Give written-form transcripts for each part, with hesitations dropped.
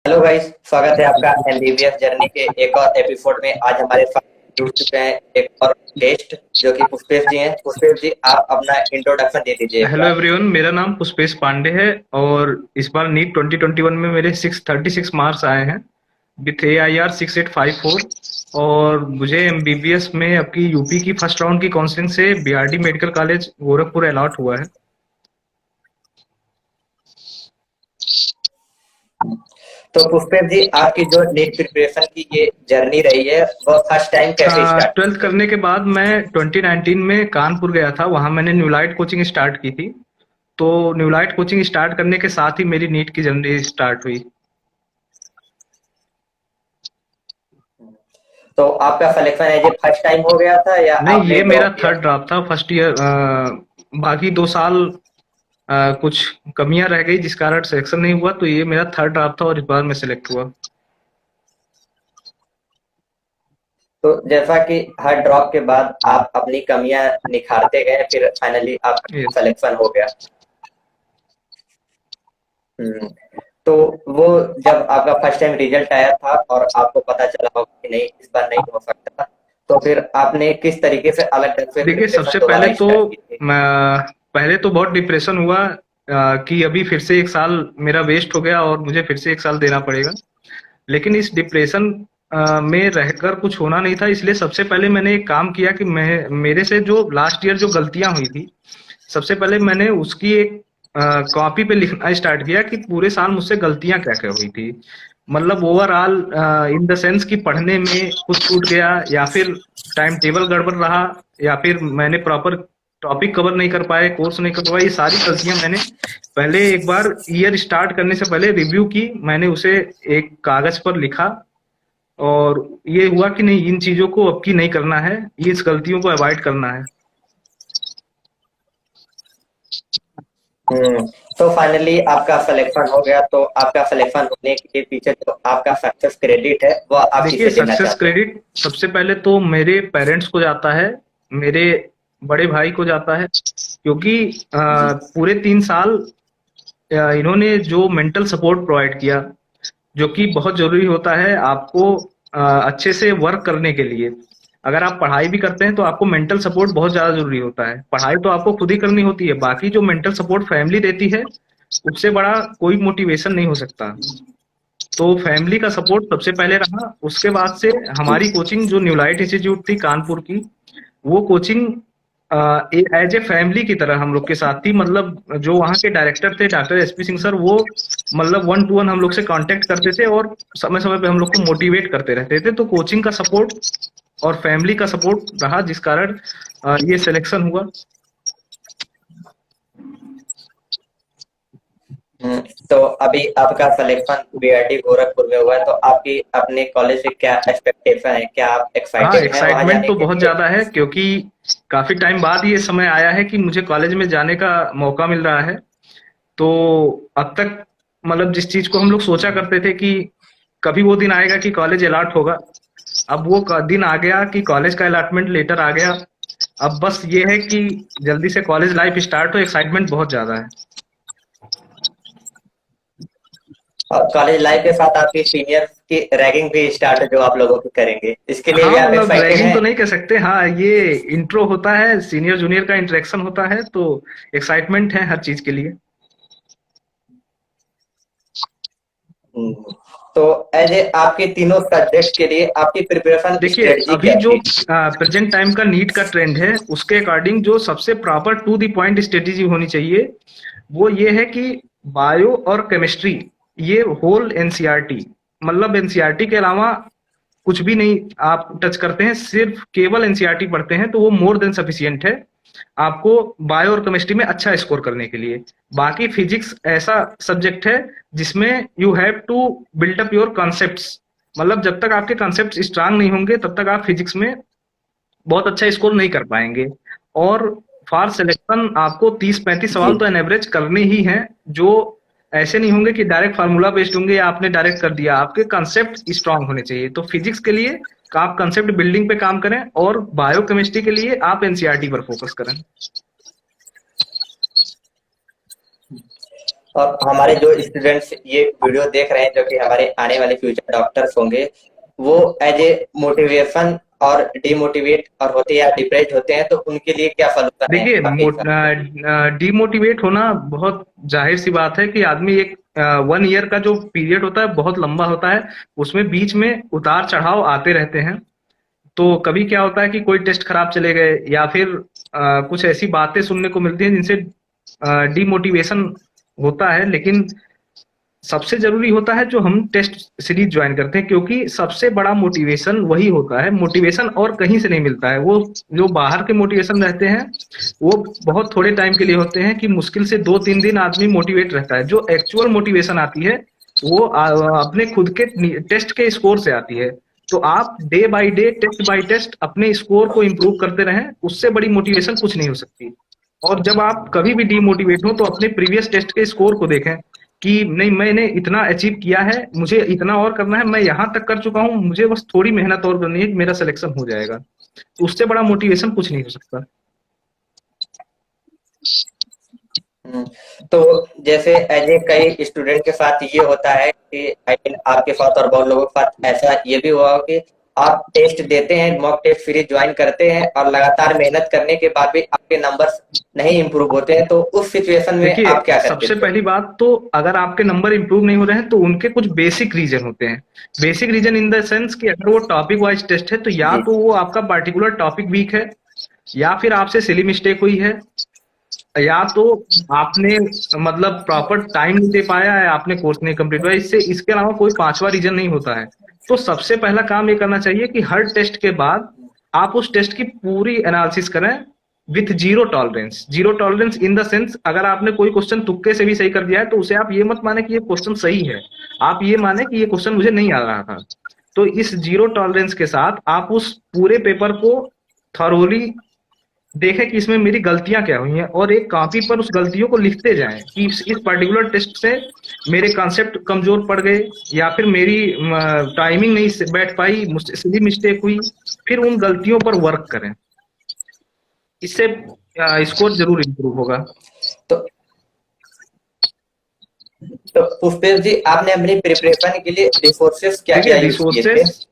Hello guys, स्वागत है आपका एमबीबीएस जर्नी के एक और एपिसोड में। आज हमारे साथ जुड़ चुके हैं एक और गेस्ट जो कि पुष्पेश जी हैं। पुष्पेश जी, आप अपना इंट्रोडक्शन दे दीजिए एक हेलो बार। एवरीवन, मेरा नाम पुष्पेश पांडे है और इस बार नीट 2021 में मेरे 636 मार्क्स आए हैं विथ AIR 6854। और मुझे एमबीबीएस में आपकी यूपी की फर्स्ट राउंड की काउंसलिंग से BRD medical college Gorakhpur allot हुआ है। तो पुष्पेश जी, आपकी जो नीट प्रिपरेशन की ये जर्नी रही है वो फर्स्ट टाइम कैसे स्टार्ट की 12th थी? करने के बाद मैं 2019 में कानपुर गया था, वहां मैंने न्यूलाइट कोचिंग स्टार्ट की थी। तो न्यूलाइट कोचिंग स्टार्ट करने के साथ ही मेरी नीट की जर्नी स्टार्ट हुई। तो आपका selection as a first time हो गया था या नहीं, आपने ये मेरा ड्रॉप किया थर्ड था? ड्रॉप था फर्स्ट ईयर। बाकी 2 साल कुछ कमियां रह गई जिस कारण सिलेक्शन नहीं हुआ, तो ये मेरा थर्ड ड्राफ्ट था और इस बार मैं सिलेक्ट हुआ। तो जैसा कि हर ड्रॉप के बाद आप अपनी कमियां निखारते गए, फिर फाइनली आपका यस। सिलेक्शन हो गया। हम्म। तो वो जब आपका फर्स्ट टाइम रिजल्ट आया था और आपको पता चला होगा कि नहीं, इस बार नहीं हो सकता, तो फिर आपने किस तरीके से अलग ढंग से देखिए, प्रिपरेशन सबसे पहले दोबारा तो स्टार्ट की थी? पहले तो बहुत डिप्रेशन हुआ कि अभी फिर से 1 साल मेरा वेस्ट हो गया और मुझे फिर से 1 साल देना पड़ेगा। लेकिन इस डिप्रेशन में रहकर कुछ होना नहीं था, इसलिए सबसे पहले मैंने एक काम किया कि मैं मेरे से जो लास्ट ईयर जो गलतियां हुई थी, सबसे पहले मैंने उसकी एक कॉपी पे लिखना स्टार्ट किया कि पूरे साल मुझसे गलतियां क्या क्या हुई थी। मतलब ओवरऑल इन द सेंस कि पढ़ने में कुछ छूट गया, या फिर टाइम टेबल गड़बड़ रहा, या फिर मैंने प्रॉपर टॉपिक कवर नहीं कर पाए, कोर्स नहीं कर पाए। ये सारी गलतियां मैंने पहले एक बार ईयर स्टार्ट करने से पहले रिव्यू की, मैंने उसे एक कागज पर लिखा। और ये हुआ कि नहीं, इन चीजों को अब की नहीं करना है, ये इस गलतियों को अवॉइड करना है। हम्म। तो फाइनली आपका सिलेक्शन हो गया, तो आपका सिलेक्शन होने के पीछे जो आपका सक्सेस क्रेडिट है वो आप देखिए, किसे देना सक्सेस चाहते हैं? क्रेडिट सबसे पहले तो मेरे पेरेंट्स को जाता है, मेरे बड़े भाई को जाता है, क्योंकि पूरे 3 साल इन्होंने जो मेंटल सपोर्ट प्रोवाइड किया, जो कि बहुत जरूरी होता है आपको अच्छे से वर्क करने के लिए। अगर आप पढ़ाई भी करते हैं तो आपको मेंटल सपोर्ट बहुत ज्यादा जरूरी होता है। पढ़ाई तो आपको खुद ही करनी होती है, बाकी जो मेंटल सपोर्ट फैमिली देती है उससे बड़ा कोई मोटिवेशन नहीं हो सकता। तो फैमिली का सपोर्ट सबसे पहले रहा, उसके बाद से हमारी कोचिंग जो न्यूलाइट इंस्टीट्यूट थी कानपुर की, वो कोचिंग एज ए फैमिली की तरह हम लोग के साथ थी। मतलब जो वहाँ के डायरेक्टर थे डॉक्टर SP सिंह सर, वो मतलब 1 to 1 हम लोग से कांटेक्ट करते थे और समय समय पे हम लोग को मोटिवेट करते रहते थे। तो कोचिंग का सपोर्ट और फैमिली का सपोर्ट रहा, जिस कारण ये सिलेक्शन हुआ। हम्म। तो अभी आपका सिलेक्शन बीआरडी गोरखपुर में हुआ है, तो आपकी अपने कॉलेज से क्या एक्सपेक्टेशन है? क्या आप हाँ, एक्साइटेड हैं वहां एक्साइटमेंट जाने तो के बहुत लिए? ज्यादा है, क्योंकि काफी टाइम बाद ये समय आया है कि मुझे कॉलेज में जाने का मौका मिल रहा है। तो अब तक मतलब जिस चीज को हम लोग सोचा करते थे कि कभी वो दिन आएगा कि कॉलेज अलॉट होगा, अब वो दिन आ गया कि कॉलेज का अलॉटमेंट लेटर आ गया। अब बस ये है कि जल्दी से कॉलेज लाइफ स्टार्ट हो, एक्साइटमेंट बहुत ज्यादा है। और कॉलेज लाइफ के साथ आपके सीनियर की रैगिंग भी स्टार्ट जो आप लोगों की करेंगे, इसके लिए हाँ, भी आप मतलब एक्साइटेड रैगिंग हैं? तो नहीं कह सकते। हाँ, ये इंट्रो होता है, सीनियर जूनियर का इंटरेक्शन होता है, तो एक्साइटमेंट है हर चीज के लिए। हम्म। तो एज ए आपके तीनों सब्जेक्ट के लिए आपकी प्रिपरेशन देखिए, स्ट्रेटजी अभी क्या जो थी? प्रेजेंट टाइम का नीट का ट्रेंड है, उसके अकॉर्डिंग जो सबसे proper to the point strategy होनी चाहिए, वो ये है कि बायो और केमिस्ट्री, ये होल एनसीईआरटी, मतलब एनसीईआरटी के अलावा कुछ भी नहीं आप टच करते हैं, सिर्फ केवल एनसीईआरटी पढ़ते हैं, तो वो मोर देन सफिशियंट है आपको बायो और केमिस्ट्री में अच्छा स्कोर करने के लिए। बाकी फिजिक्स ऐसा सब्जेक्ट है जिसमें you have to build up your concepts. मतलब जब तक आपके कॉन्सेप्ट स्ट्रांग नहीं होंगे तब तक आप फिजिक्स में बहुत अच्छा स्कोर नहीं कर पाएंगे। और फॉर सिलेक्शन आपको 30-35 सवाल जी। तो एन एवरेज करने ही हैं, जो ऐसे नहीं होंगे कि डायरेक्ट फार्मूला बेस्ड होंगे या आपने डायरेक्ट कर दिया। आपके कंसेप्ट स्ट्रांग होने चाहिए, तो फिजिक्स के लिए आप कंसेप्ट बिल्डिंग पे काम करें, और बायोकेमिस्ट्री के लिए आप एनसीईआरटी पर फोकस करें। और हमारे जो स्टूडेंट्स ये वीडियो देख रहे हैं, जो कि हमारे आने वाले फ्यूचर डॉक्टर्स होंगे, वो एज ए मोटिवेशन और डिमोटिवेट और होते हैं या डिप्रेस्ड होते हैं, तो उनके लिए क्या सॉल्यूशन है देखिए, आपके हिसाब से? डिमोटिवेट होना बहुत जाहिर सी बात है कि आदमी एक 1 ईयर का जो पीरियड होता है बहुत लंबा होता है, उसमें बीच में उतार चढ़ाव आते रहते हैं। तो कभी क्या होता है कि कोई टेस्ट खराब चले गए या फिर कुछ ऐसी बातें सुनने को मिलती हैं जिनसे डिमोटिवेशन होता है, लेकिन सबसे जरूरी होता है जो हम टेस्ट सीरीज ज्वाइन करते हैं, क्योंकि सबसे बड़ा मोटिवेशन वही होता है। मोटिवेशन और कहीं से नहीं मिलता है। वो जो बाहर के मोटिवेशन रहते हैं वो बहुत थोड़े टाइम के लिए होते हैं कि मुश्किल से 2-3 दिन आदमी मोटिवेट रहता है। जो एक्चुअल मोटिवेशन आती है वो अपने खुद के टेस्ट के स्कोर से आती है। तो आप day by day, test by test अपने स्कोर को इम्प्रूव करते रहें, उससे बड़ी मोटिवेशन कुछ नहीं हो सकती। और जब आप कभी भी डिमोटिवेट हो तो अपने प्रीवियस टेस्ट के स्कोर को देखें कि नहीं, मैंने इतना अचीव किया है, मुझे इतना और करना है, मैं यहाँ तक कर चुका हूँ, मुझे बस थोड़ी मेहनत और करनी है कि मेरा सिलेक्शन हो जाएगा। तो उससे बड़ा मोटिवेशन कुछ नहीं हो सकता। हम्म, तो जैसे एज ए कई स्टूडेंट के साथ ये होता है कि आई मीन आपके साथ और बहुत लोगों के साथ ऐसा ये भी हुआ हो कि आप टेस्ट देते हैं, मॉक टेस्ट सीरीज ज्वाइन करते हैं और लगातार मेहनत करने के बाद भी आपके नंबर्स नहीं इंप्रूव होते हैं, तो उस सिचुएशन में देखिए, आप क्या करते सबसे थे? पहली बात तो अगर आपके नंबर इंप्रूव नहीं हो रहे हैं तो उनके कुछ बेसिक रीजन होते हैं। Basic reason in the sense कि अगर वो टॉपिक वाइज टेस्ट है तो या जी। तो वो आपका पर्टिकुलर टॉपिक वीक है, या फिर आपसे सिली मिस्टेक हुई है, या तो आपने मतलब प्रॉपर टाइम नहीं दे पाया है, आपने कोर्स नहीं कंप्लीट हुआ। इससे इसके अलावा कोई पांचवा रीजन नहीं होता है। तो सबसे पहला काम ये करना चाहिए कि हर टेस्ट के बाद आप उस टेस्ट की पूरी एनालिसिस करें with zero tolerance. Zero tolerance in the sense, अगर आपने कोई क्वेश्चन तुक्के से भी सही कर दिया है तो उसे आप ये मत माने कि ये क्वेश्चन सही है, आप ये माने कि ये क्वेश्चन मुझे नहीं आ रहा था। तो इस जीरो टॉलरेंस के साथ आप उस पूरे पेपर को थॉरोली देखें कि इसमें मेरी गलतियां क्या हुई हैं, और एक कॉपी पर उस गलतियों को लिखते जाएं कि इस पर्टिकुलर टेस्ट से मेरे कॉन्सेप्ट कमजोर पड़ गए, या फिर मेरी टाइमिंग नहीं बैठ पाई, मुझसे सीधी मिस्टेक हुई। फिर उन गलतियों पर वर्क करें, इससे स्कोर जरूर इम्प्रूव होगा। तो तो पुष्पेश जी, आपने अपनी प्रिपरेशन के लिए रिसोर्सेस क्या देखिए, क्या यूज किए थे? रिसोर्सेस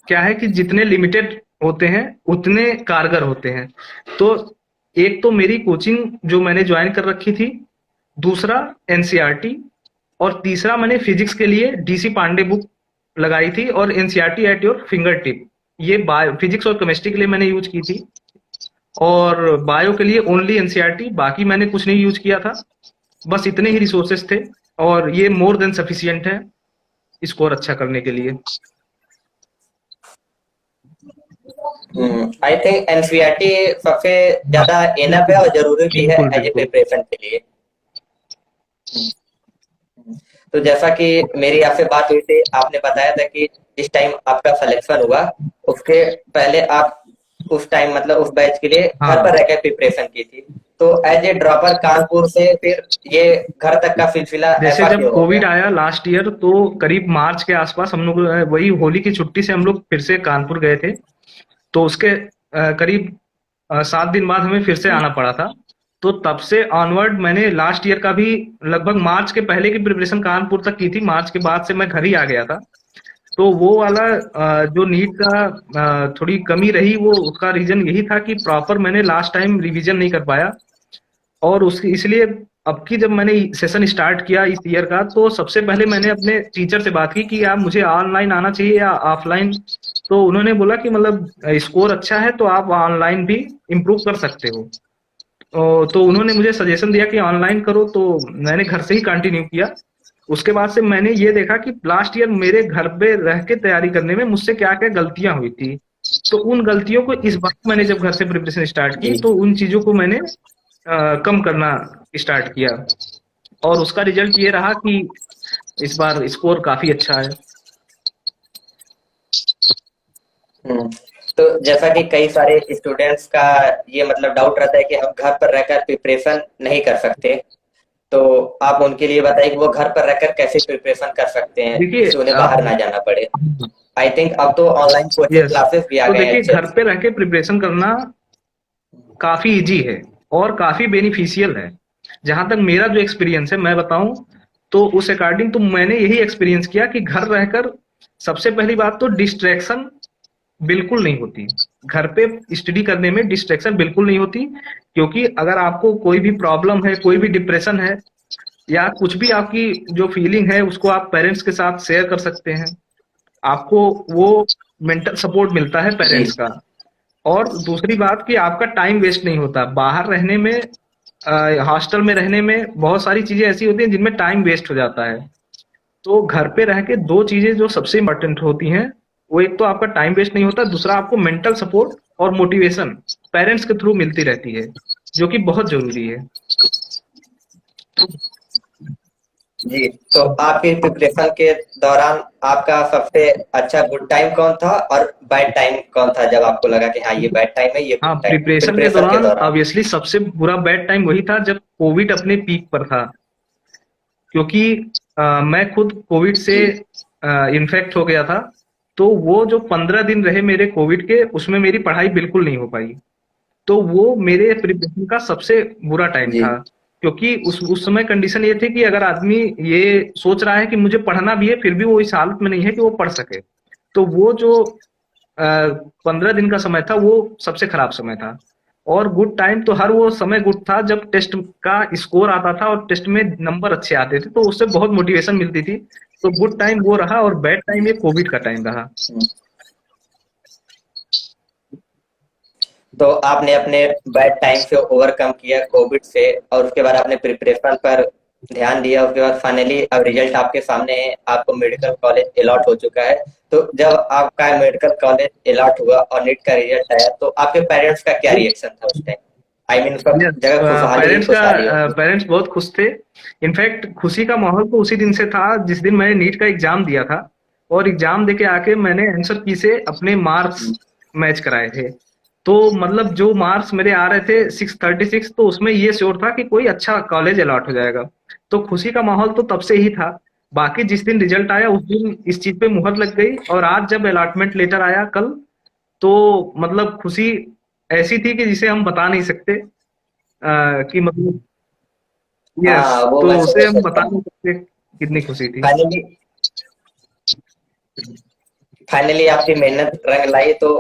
क्या है कि जितने लिमिटेड होते हैं उतने कारगर होते हैं। तो एक तो मेरी कोचिंग जो मैंने ज्वाइन कर रखी थी, दूसरा एनसीईआरटी, और तीसरा मैंने फिजिक्स के लिए डीसी पांडे बुक लगाई थी, और NCERT at your finger tip. ये बायो फिजिक्स और केमिस्ट्री के लिए मैंने यूज की थी, और बायो के लिए ओनली एनसीईआरटी, बाकी मैंने कुछ नहीं यूज किया था। बस इतने ही रिसोर्सेस थे, और ये मोर देन सफिशियंट है स्कोर अच्छा करने के लिए। आई थिंक एनसीईआरटी सबसे ज्यादा एनफ है और जरूरी भी है बिल्कुल एज ए बिल्कुल। प्रिपरेशन के लिए। तो जैसा कि मेरी आपसे बात हुई थी, आपने बताया था कि जिस टाइम आपका सिलेक्शन हुआ उसके पहले आप उस टाइम मतलब उस बैच के लिए घर पर हाँ, रहकर प्रिपरेशन की थी। तो एज ए ड्रॉपर कानपुर से फिर ये घर तक का सिलसिला जैसे ऐसा जब क्यों हो कोविड गया? आया लास्ट ईयर, तो करीब मार्च के आसपास हम लोग वही होली की छुट्टी से हम लोग फिर से कानपुर गए थे। तो उसके करीब 7 दिन बाद हमें फिर से आना पड़ा था। तो तब से ऑनवर्ड मैंने लास्ट ईयर का भी लगभग मार्च के पहले की प्रिपरेशन कानपुर तक की थी। मार्च के बाद से मैं घर ही आ गया था। तो वो वाला जो नीट का थोड़ी कमी रही, वो उसका रीजन यही था कि प्रॉपर मैंने लास्ट टाइम रिवीजन नहीं कर पाया। और उसकी इसलिए अब की जब मैंने सेशन स्टार्ट किया इस ईयर का, तो सबसे पहले मैंने अपने टीचर से बात की कि आप मुझे ऑनलाइन आना चाहिए या ऑफलाइन। तो उन्होंने बोला कि मतलब स्कोर अच्छा है तो आप ऑनलाइन भी इम्प्रूव कर सकते हो। तो उन्होंने मुझे सजेशन दिया कि ऑनलाइन करो, तो मैंने घर से ही कंटिन्यू किया। उसके बाद से मैंने ये देखा कि लास्ट ईयर मेरे घर पे रह के तैयारी करने में मुझसे क्या क्या गलतियां हुई थी। तो उन गलतियों को इस बार मैंने जब घर से प्रिपरेशन स्टार्ट की जी। तो उन चीजों को मैंने कम करना स्टार्ट किया, और उसका रिजल्ट ये रहा कि इस बार स्कोर काफी अच्छा है। हम्म, तो जैसा कि कई सारे स्टूडेंट्स का ये मतलब डाउट रहता है कि हम घर पर रहकर प्रिपरेशन नहीं कर सकते, तो आप उनके लिए बताइए कि वो घर पर रहकर कैसे प्रिपरेशन कर सकते हैं देखिए, जिससे उन्हें बाहर ना जाना पड़े। आई थिंक अब तो ऑनलाइन कोचिंग यस, क्लासेस भी आ तो गए हैं देखिए, अच्छे घर अच्छे। पे रह के प्रिपरेशन करना काफी इजी है और काफी बेनिफिशियल है। जहां तक मेरा जो एक्सपीरियंस है मैं बताऊं, तो उस अकॉर्डिंग तो मैंने यही एक्सपीरियंस किया कि घर रहकर सबसे पहली बात तो डिस्ट्रैक्शन बिल्कुल नहीं होती। घर पे स्टडी करने में डिस्ट्रैक्शन बिल्कुल नहीं होती, क्योंकि अगर आपको कोई भी प्रॉब्लम है, कोई भी डिप्रेशन है, या कुछ भी आपकी जो फीलिंग है उसको आप पेरेंट्स के साथ शेयर कर सकते हैं। आपको वो मेंटल सपोर्ट मिलता है जी। पेरेंट्स का। और दूसरी बात कि आपका टाइम वेस्ट नहीं होता। बाहर रहने में, हॉस्टल में रहने में बहुत सारी चीजें ऐसी होती हैं जिनमें टाइम वेस्ट हो जाता है। तो घर पे रह के दो चीजें जो सबसे इंपॉर्टेंट होती हैं, वो एक तो आपका टाइम वेस्ट नहीं होता, दूसरा आपको मेंटल सपोर्ट और मोटिवेशन पेरेंट्स के थ्रू मिलती रहती है, जो कि बहुत जरूरी है। जी, तो आपकी प्रिपरेशन के दौरान आपका सबसे अच्छा गुड टाइम कौन था और बैड टाइम कौन था, जब आपको लगा कि हाँ ये बैड टाइम है, ये हाँ, गुड टाइम है, प्रिपरेशन के प्रिपरेशन के दौरान दौरान? ऑब्वियसली सबसे बुरा बैड टाइम वही था जब कोविड अपने पीक पर था। क्योंकि मैं खुद कोविड से जी। इन्फेक्ट हो गया था। तो वो जो 15 दिन रहे मेरे कोविड के, उसमें मेरी पढ़ाई बिल्कुल नहीं हो पाई। तो वो मेरे प्रिपरेशन का सबसे बुरा टाइम जी। था। क्योंकि उस समय कंडीशन ये थी कि अगर आदमी ये सोच रहा है कि मुझे पढ़ना भी है, फिर भी वो इस हालत में नहीं है कि वो पढ़ सके। तो वो जो 15 दिन का समय था, वो सबसे खराब समय था। और गुड टाइम तो हर वो समय गुड था जब टेस्ट का स्कोर आता था और टेस्ट में नंबर अच्छे आते थे, तो उससे बहुत मोटिवेशन मिलती थी। तो गुड टाइम वो रहा, और बैड टाइम ये कोविड का टाइम रहा। हम्म। तो आपने अपने बैड टाइम से ओवरकम किया कोविड से, और उसके बाद आपने प्रिपरेशन पर ध्यान दिया, उसके बाद फाइनली अब रिजल्ट आपके सामने है, आपको मेडिकल कॉलेज अलॉट हो चुका है। तो जब आपका मेडिकल कॉलेज अलॉट हुआ और नीट का रिजल्ट आया, तो आपके पेरेंट्स का क्या रिएक्शन था उस टाइम? आई मीन सब यस, जगह खुशहाली ही पेरेंट्स का खुशहाली होगी। पेरेंट्स बहुत खुश थे। इनफैक्ट खुशी का माहौल तो उसी दिन से था जिस दिन मैंने नीट का एग्जाम दिया था। और एग्जाम देके आके मैंने आंसर की से अपने मार्क्स हम्म। मैच कराए थे। तो मतलब जो मार्क्स मेरे आ रहे थे 636, तो उसमें ये श्योर था कि कोई अच्छा कॉलेज अलॉट हो जाएगा। तो खुशी का माहौल तो तब से ही था। बाकी जिस दिन रिजल्ट आया उस दिन इस चीज पे मुहर लग गई, और आज जब अलॉटमेंट लेटर आया कल, तो मतलब खुशी ऐसी थी कि जिसे हम बता नहीं सकते। कि मतलब, यस, हाँ, वो तो मैं उसे समझ हम सकता बता हूँ। नहीं सकते कितनी खुशी थी। फाइनली फाइनली आपकी मेहनत रंग लाई। तो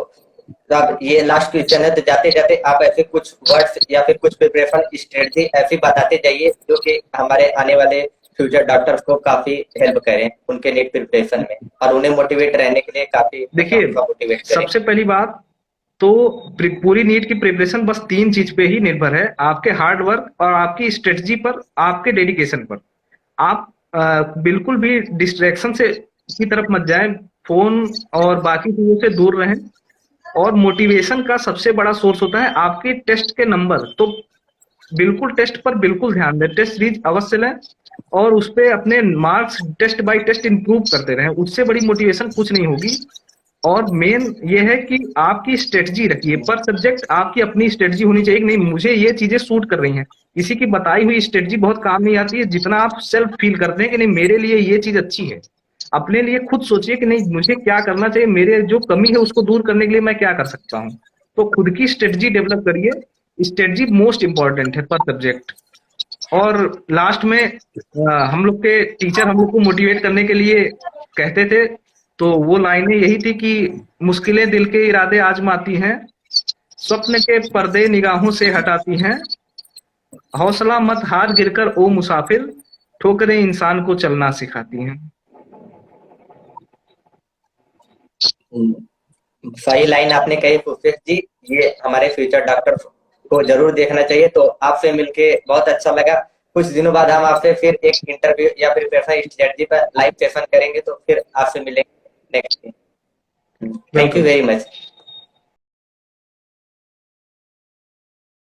अब ये लास्ट क्वेश्चन है, तो जाते जाते आप ऐसे कुछ वर्ड्स या फिर कुछ प्रिपरेशन स्ट्रेटजी ऐसी बताते जाइए जो कि हमारे आने वाले फ्यूचर डॉक्टर्स को काफी हेल्प करें उनके नीट प्रिपरेशन में, और उन्हें मोटिवेट रहने के लिए काफी देखिए, उनका मोटिवेट करें। सबसे पहली बात तो पूरी नीट की प्रिपरेशन बस 3 चीज पे ही निर्भर है: आपके हार्ड वर्क, और आपकी स्ट्रेटजी पर, आपके डेडिकेशन पर। आप बिल्कुल भी डिस्ट्रैक्शन से की तरफ मत जाएं, फोन और बाकी चीजों से दूर रहें। और मोटिवेशन का सबसे बड़ा सोर्स होता है आपके टेस्ट के नंबर। तो बिल्कुल टेस्ट पर बिल्कुल ध्यान दें, टेस्ट सीरीज अवश्य लें, और उस पे अपने marks test by test improve करते रहें। उससे बड़ी मोटिवेशन कुछ नहीं होगी। और मेन ये है कि आपकी स्ट्रेटजी रखिए, पर सब्जेक्ट आपकी अपनी स्ट्रेटजी होनी चाहिए कि नहीं, मुझे ये चीजें सूट कर रही हैं। किसी की बताई हुई स्ट्रेटजी बहुत काम नहीं आती है, जितना आप सेल्फ फील करते हैं कि नहीं मेरे लिए ये चीज अच्छी है। अपने लिए खुद सोचिए कि नहीं मुझे क्या करना चाहिए, मेरे जो कमी है उसको दूर करने के लिए मैं क्या कर सकता हूँ। तो खुद की स्ट्रेटजी डेवलप करिए। स्ट्रेटजी मोस्ट इंपॉर्टेंट है पर सब्जेक्ट। और लास्ट में हम लोग के टीचर हम लोग को मोटिवेट करने के लिए कहते थे, तो वो लाइनें यही थी कि मुश्किलें दिल के इरादे आजमाती हैं, स्वप्न के पर्दे निगाहों से हटाती हैं, हौसला मत हार गिरकर ओ मुसाफिर, ठोकरें इंसान को चलना सिखाती हैं। सही लाइन आपने कही पुष्पेश जी। ये हमारे फ्यूचर डॉक्टर को जरूर देखना चाहिए। तो आपसे मिलके बहुत अच्छा लगा। कुछ दिनों बाद हम आपसे फिर एक इंटरव्यू या फिर प्रिपरेशन स्ट्रेटजी पर लाइव सेशन करेंगे, तो फिर आपसे मिलेंगे next. Thank you welcome. Very much.